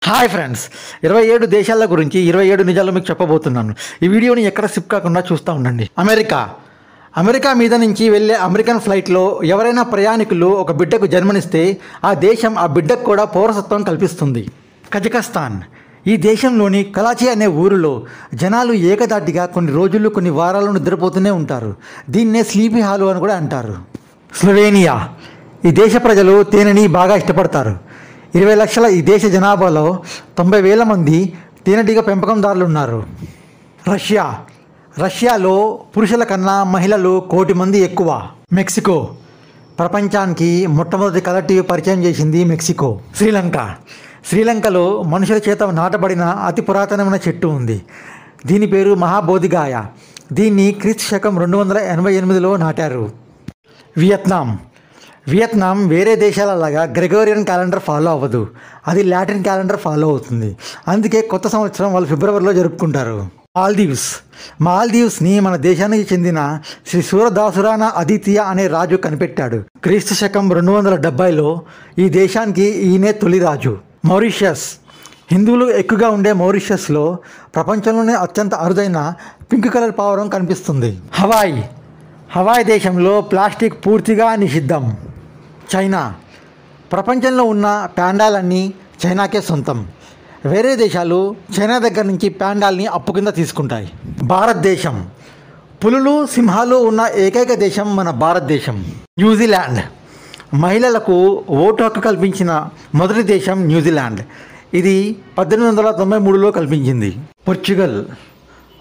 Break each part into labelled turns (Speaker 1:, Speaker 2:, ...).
Speaker 1: Hi friends, 27 దేశాల గురించి 27 నిజాలు మీకు చెప్పబోతున్నాను. ఈ వీడియోని ఎక్కడ స్కిప్ కాకుండా చూస్తూ ఉండండి. అమెరికా మీద నుంచి వెళ్ళే అమెరికన్ ఫ్లైట్లో ఎవరైనా ప్రయాణికులు ఒక బిడ్డకు జన్మనిస్తే ఆ దేశం ఆ బిడ్డకు కూడా పౌరసత్వం కల్పిస్తుంది. కజకస్తాన్ ఈ దేశంలోని కలాచి అనే ఊరిలో జనాలు ఏకదాటిగా కొన్ని రోజులు కొన్ని వారాలు నిద్రపోతూనే ఉంటారు. దీన్నే స్లీపీ హాల్ అని కూడా అంటారు. స్లోవేనియా ఈ దేశ ప్రజలు తేనెని బాగా ఇష్టపడతారు. 20 లక్షల ఈ దేశ జనాభాలో 90,000 మంది తేనెటీగ పెంపకందారులు ఉన్నారు. రష్యాలో పురుషుల కన్నా మహిళలు 1 కోటి మంది ఎక్కువ. మెక్సికో ప్రపంచానికి మొట్టమొదటి కలర్ టీవీ పరిచయం చేసింది మెక్సికో. శ్రీలంకలో మనుషుల చేత నాటబడిన అతి పురాతనమైన చెట్టు ఉంది. దీని పేరు మహాబోధిగాయ. దీన్ని క్రీస్తు శకం 288లో నాటారు. వియత్నాం వేరే దేశాలలాగా గ్రెగోరియన్ క్యాలెండర్ ఫాలో అవ్వదు. అది లాటిన్ క్యాలెండర్ ఫాలో అవుతుంది. అందుకే కొత్త సంవత్సరం వాళ్ళు ఫిబ్రవరిలో జరుపుకుంటారు. మాల్దీవ్స్ని మన దేశానికి చెందిన శ్రీ సూరదాసురానా అదితియ అనే రాజు కనిపెట్టాడు. క్రీస్తు శకం 270లో ఈ దేశానికి ఈయనే తొలి రాజు. మారిషస్ హిందువులు ఎక్కువగా ఉండే మారిషస్లో ప్రపంచంలోనే అత్యంత అరుదైన పింక్ కలర్ పావురం కనిపిస్తుంది. హవాయ్ దేశంలో ప్లాస్టిక్ పూర్తిగా నిషిద్ధం. చైనా ప్రపంచంలో ఉన్న ప్యాండాలన్నీ చైనాకే సొంతం. వేరే దేశాలు చైనా దగ్గర నుంచి ప్యాండాల్ని అప్పు కింద తీసుకుంటాయి. భారతదేశం పులులు సింహాలు ఉన్న ఏకైక దేశం మన భారతదేశం. న్యూజిలాండ్ మహిళలకు ఓటు హక్కు కల్పించిన మొదటి దేశం న్యూజిలాండ్. ఇది 1893లో కల్పించింది.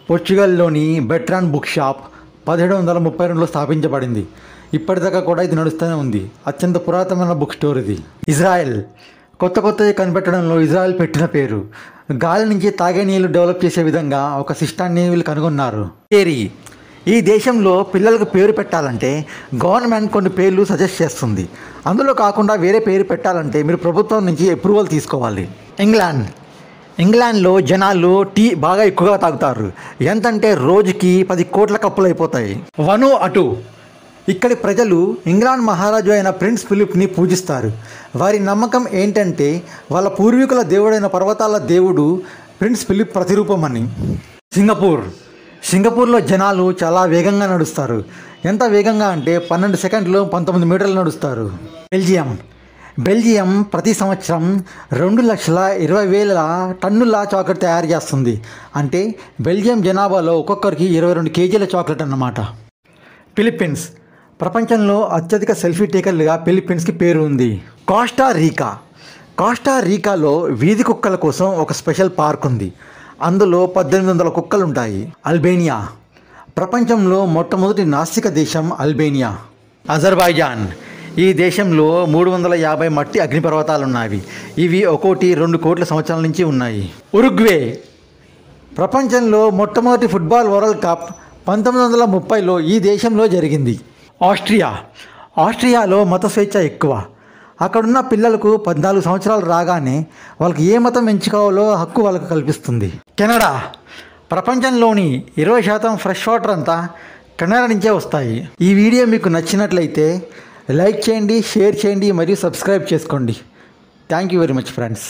Speaker 1: పోర్చుగల్లోని బెట్రాన్ బుక్ షాప్ 1732లో స్థాపించబడింది. ఇప్పటిదాకా కూడా ఇది నడుస్తూనే ఉంది. అత్యంత పురాతనమైన బుక్ స్టోర్ ఇది. ఇజ్రాయెల్ కొత్తవి కనిపెట్టడంలో ఇజ్రాయెల్ పెట్టిన పేరు. గాలి నుంచి తాగే నీళ్లు డెవలప్ చేసే విధంగా ఒక సిస్టాన్ని వీళ్ళు కనుగొన్నారు. ఈ దేశంలో పిల్లలకు పేరు పెట్టాలంటే గవర్నమెంట్ కొన్ని పేర్లు సజెస్ట్ చేస్తుంది. అందులో కాకుండా వేరే పేరు పెట్టాలంటే మీరు ప్రభుత్వం నుంచి అప్రూవల్ తీసుకోవాలి. ఇంగ్లాండ్లో జనాలు టీ బాగా ఎక్కువగా తాగుతారు. ఎంతంటే రోజుకి 10 కోట్ల కప్పులు అయిపోతాయి. వనుఅటు ఇక్కడి ప్రజలు ఇంగ్లాండ్ మహారాజు అయిన ప్రిన్స్ ఫిలిప్ని పూజిస్తారు. వారి నమ్మకం ఏంటంటే వాళ్ళ పూర్వీకుల దేవుడైన పర్వతాల దేవుడు ప్రిన్స్ ఫిలిప్ ప్రతిరూపం అని. సింగపూర్లో జనాలు చాలా వేగంగా నడుస్తారు. ఎంత వేగంగా అంటే 12 సెకండ్లో 19 మీటర్లు నడుస్తారు. బెల్జియం ప్రతి సంవత్సరం 2,20,000 టన్నుల చాక్లెట్ తయారు చేస్తుంది. అంటే బెల్జియం జనాభాలో ఒక్కొక్కరికి 22 కేజీల చాక్లెట్ అన్నమాట. ఫిలిప్పీన్స్ ప్రపంచంలో అత్యధిక సెల్ఫీ టేకర్లుగా ఫిలిప్పీన్స్కి పేరు ఉంది. కోస్టారీకాలో వీధి కుక్కల కోసం ఒక స్పెషల్ పార్క్ ఉంది. అందులో 1800 కుక్కలు ఉంటాయి. అల్బేనియా ప్రపంచంలో మొట్టమొదటి నాస్తిక దేశం అల్బేనియా. అజర్బైజాన్ ఈ దేశంలో 350 మట్టి అగ్నిపర్వతాలు ఉన్నాయి. ఇవి ఒక్కోటి 2 కోట్ల సంవత్సరాల నుంచి ఉన్నాయి. ఉరుగ్వే ప్రపంచంలో మొట్టమొదటి ఫుట్బాల్ వరల్డ్ కప్ 1930లో ఈ దేశంలో జరిగింది. ఆస్ట్రియాలో మత స్వేచ్ఛ ఎక్కువ. అక్కడున్న పిల్లలకు 14 సంవత్సరాలు రాగానే వాళ్ళకి ఏ మతం ఎంచుకోవాలో హక్కు వాళ్ళకు కల్పిస్తుంది. కెనడా ప్రపంచంలోని 20% ఫ్రెష్ వాటర్ అంతా కెనడా నుంచే వస్తాయి. ఈ వీడియో మీకు నచ్చినట్లయితే లైక్ చేయండి, షేర్ చేయండి మరియు సబ్స్క్రైబ్ చేసుకోండి. Thank you very much friends.